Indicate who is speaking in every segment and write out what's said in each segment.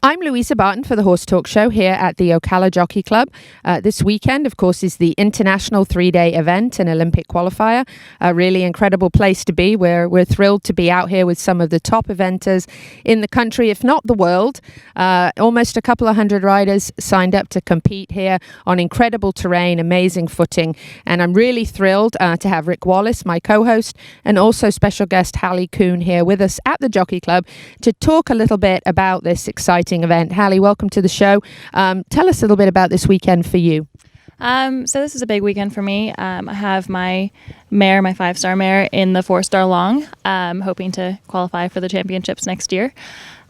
Speaker 1: I'm Louisa Barton for the Horse Talk Show here at the Ocala Jockey Club. This weekend, of course, is the international 3-day event and Olympic qualifier. A really incredible place to be. We're thrilled to be out here with some of the top eventers in the country, if not the world. Almost a couple of hundred riders signed up to compete here on incredible terrain, amazing footing. And I'm really thrilled to have Rick Wallace, my co-host, and also special guest Hallie Coon here with us at the Jockey Club to talk a little bit about this exciting event. Hallie, welcome to the show. Tell us a little bit about this weekend for you.
Speaker 2: So this is a big weekend for me. I have my mare, my 5-star mare, in the 4-star long, hoping to qualify for the championships next year.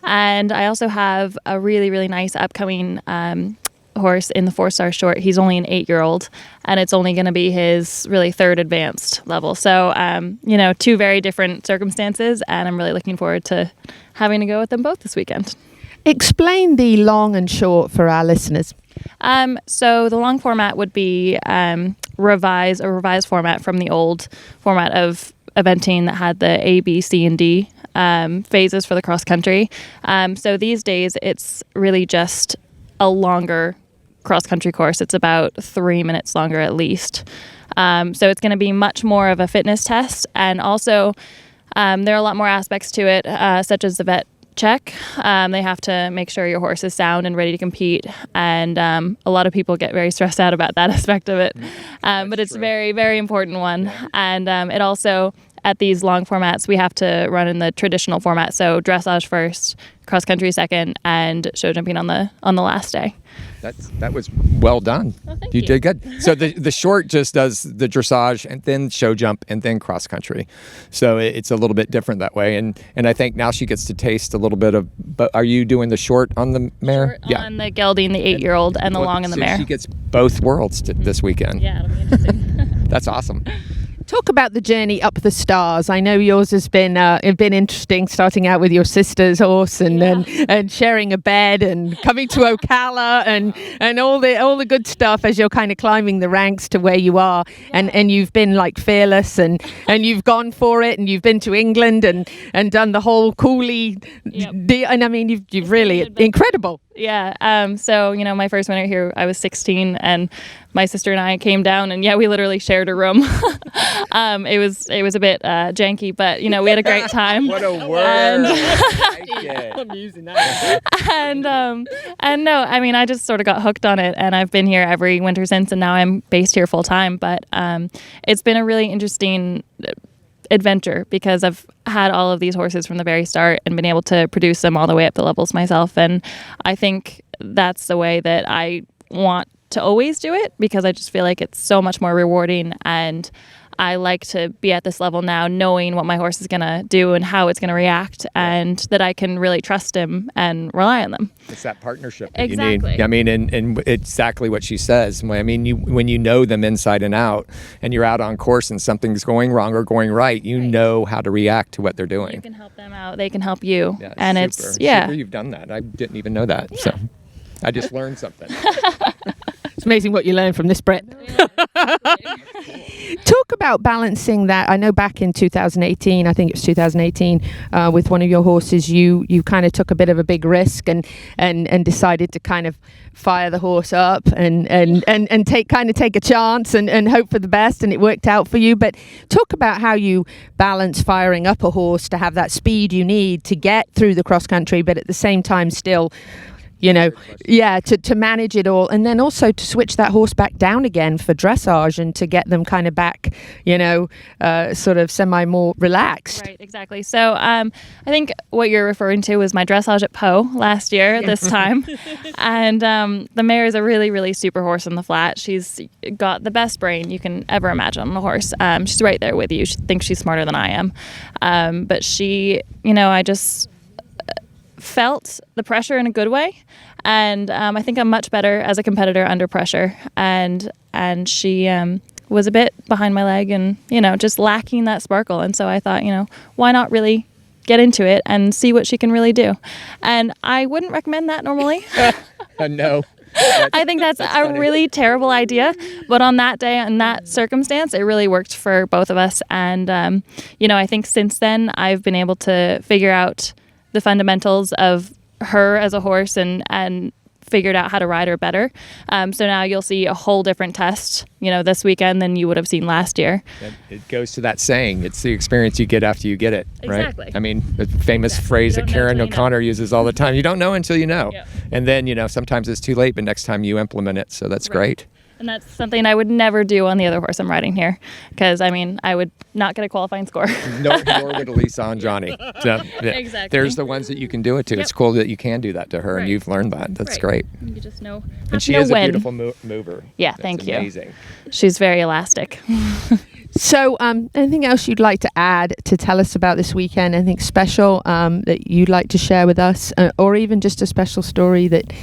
Speaker 2: And I also have a really, really nice upcoming horse in the 4-star short. He's only an 8-year-old, and it's only going to be his really third advanced level. So, two very different circumstances, and I'm really looking forward to having to go with them both this weekend.
Speaker 1: Explain the long and short for our listeners.
Speaker 2: So the long format would be revised format from the old format of eventing that had the A, B, C, and D phases for the cross country. So these days it's really just a longer cross country course. It's about 3 minutes longer at least. So it's going to be much more of a fitness test, and also there are a lot more aspects to it, such as the vet check. They have to make sure your horse is sound and ready to compete, and a lot of people get very stressed out about that aspect of it, but it's a very, very important one. And it also, at these long formats, we have to run in the traditional format, so dressage first, cross country second, and show jumping on the last day.
Speaker 3: That was well done.
Speaker 2: Oh, thank
Speaker 3: you did good. So the short just does the dressage and then show jump and then cross country. So it's a little bit different that way. And I think now she gets to taste a little bit of. But are you doing the short on the mare?
Speaker 2: Short on the gelding, the 8-year-old, and the long on the mare.
Speaker 3: She gets both worlds this weekend.
Speaker 2: Yeah, it'll be interesting.
Speaker 3: That's awesome.
Speaker 1: Talk about the journey up the stars. I know yours has been interesting, starting out with your sister's horse and sharing a bed and coming to Ocala and all the good stuff as you're kind of climbing the ranks to where you are.
Speaker 2: Yeah.
Speaker 1: And you've been like fearless and you've gone for it, and you've been to England and done the whole Cooley deal. And I mean, you've really incredible.
Speaker 2: Yeah. So, my first winter here, I was 16, and my sister and I came down, and we literally shared a room. It was a bit janky, but we had a great time.
Speaker 3: What a word!
Speaker 1: I'm using that.
Speaker 2: And no, I mean, I just sort of got hooked on it, and I've been here every winter since, and now I'm based here full time. But it's been a really interesting adventure because I've had all of these horses from the very start and been able to produce them all the way up the levels myself. And I think that's the way that I want to always do it, because I just feel like it's so much more rewarding, and I like to be at this level now knowing what my horse is going to do and how it's going to react, and that I can really trust him and rely on them.
Speaker 3: It's that partnership that
Speaker 2: Exactly.
Speaker 3: you need. I mean, and exactly what she says. I mean, when you know them inside and out, and you're out on course and something's going wrong or going right, you know how to react to what they're doing.
Speaker 2: You can help them out. They can help you.
Speaker 3: Yeah,
Speaker 2: and
Speaker 3: super.
Speaker 2: it's
Speaker 3: Super you've done that. I didn't even know that. Yeah. So I just learned something.
Speaker 1: It's amazing what you learn from this, Brett. Talk about balancing that. I know back in 2018, I think it was 2018, with one of your horses, you kind of took a bit of a big risk and decided to kind of fire the horse up and take a chance and hope for the best, and it worked out for you. But talk about how you balance firing up a horse to have that speed you need to get through the cross country, but at the same time still to manage it all, and then also to switch that horse back down again for dressage and to get them kind of back, sort of semi more relaxed.
Speaker 2: Right, exactly. So I think what you're referring to was my dressage at Poe last year, this time. And the mare is a really, really super horse on the flat. She's got the best brain you can ever imagine on the horse. She's right there with you. She thinks she's smarter than I am. But she, I just felt the pressure in a good way, and I think I'm much better as a competitor under pressure, and she was a bit behind my leg and just lacking that sparkle, and so I thought, why not really get into it and see what she can really do. And I wouldn't recommend that normally.
Speaker 3: No.
Speaker 2: I think that's a really terrible idea, but on that day and that circumstance, it really worked for both of us. And I think since then I've been able to figure out the fundamentals of her as a horse and figured out how to ride her better. So now you'll see a whole different test, this weekend than you would have seen last year.
Speaker 3: It goes to that saying, it's the experience you get after you get it, right?
Speaker 2: Exactly.
Speaker 3: I mean, the famous phrase that Karen O'Connor uses all the time, you don't know until you know.
Speaker 2: Yep.
Speaker 3: And then, sometimes it's too late, but next time you implement it. So that's great.
Speaker 2: And that's something I would never do on the other horse I'm riding here, because I would not get a qualifying score.
Speaker 3: Nor would Elisa on Johnny. So,
Speaker 2: Exactly.
Speaker 3: There's the ones that you can do it to.
Speaker 2: Yep.
Speaker 3: It's cool that you can do that to her, and
Speaker 2: Right.
Speaker 3: you've learned that. That's
Speaker 2: Right.
Speaker 3: great.
Speaker 2: You just know.
Speaker 3: And she
Speaker 2: know
Speaker 3: is
Speaker 2: when.
Speaker 3: a beautiful mover.
Speaker 2: Yeah,
Speaker 3: That's
Speaker 2: thank you.
Speaker 3: amazing.
Speaker 2: She's very elastic.
Speaker 1: So, anything else you'd like to add to tell us about this weekend? Anything special that you'd like to share with us, or even just a special story that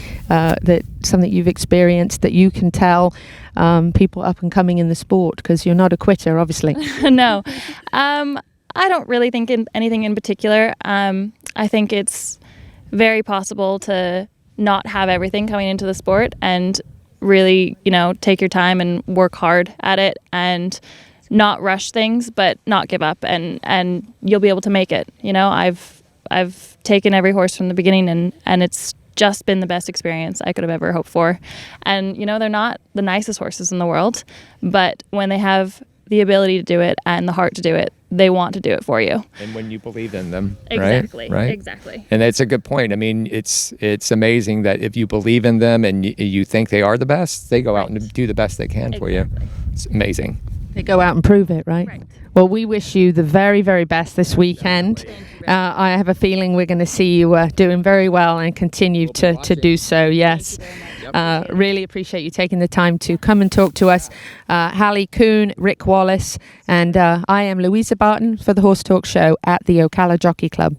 Speaker 1: something you've experienced that you can tell people up and coming in the sport? Because you're not a quitter, obviously.
Speaker 2: No, I don't really think anything in particular. I think it's very possible to not have everything coming into the sport and really, take your time and work hard at it and not rush things, but not give up, and you'll be able to make it. I've taken every horse from the beginning, and it's just been the best experience I could have ever hoped for. And they're not the nicest horses in the world, but when they have the ability to do it and the heart to do it, they want to do it for you.
Speaker 3: And when you believe in them,
Speaker 2: Exactly.
Speaker 3: right?
Speaker 2: Exactly.
Speaker 3: And that's a good point. I mean, it's amazing that if you believe in them and you think they are the best, they go out and do the best they can for you. It's amazing.
Speaker 1: They go out and prove it, right?
Speaker 2: Right.
Speaker 1: Well, we wish you the very, very best this weekend. I have a feeling we're going to see you doing very well and continue to do so. Yes. Really appreciate you taking the time to come and talk to us. Hallie Coon, Rick Wallace, and I am Louisa Barton for the Horse Talk Show at the Ocala Jockey Club.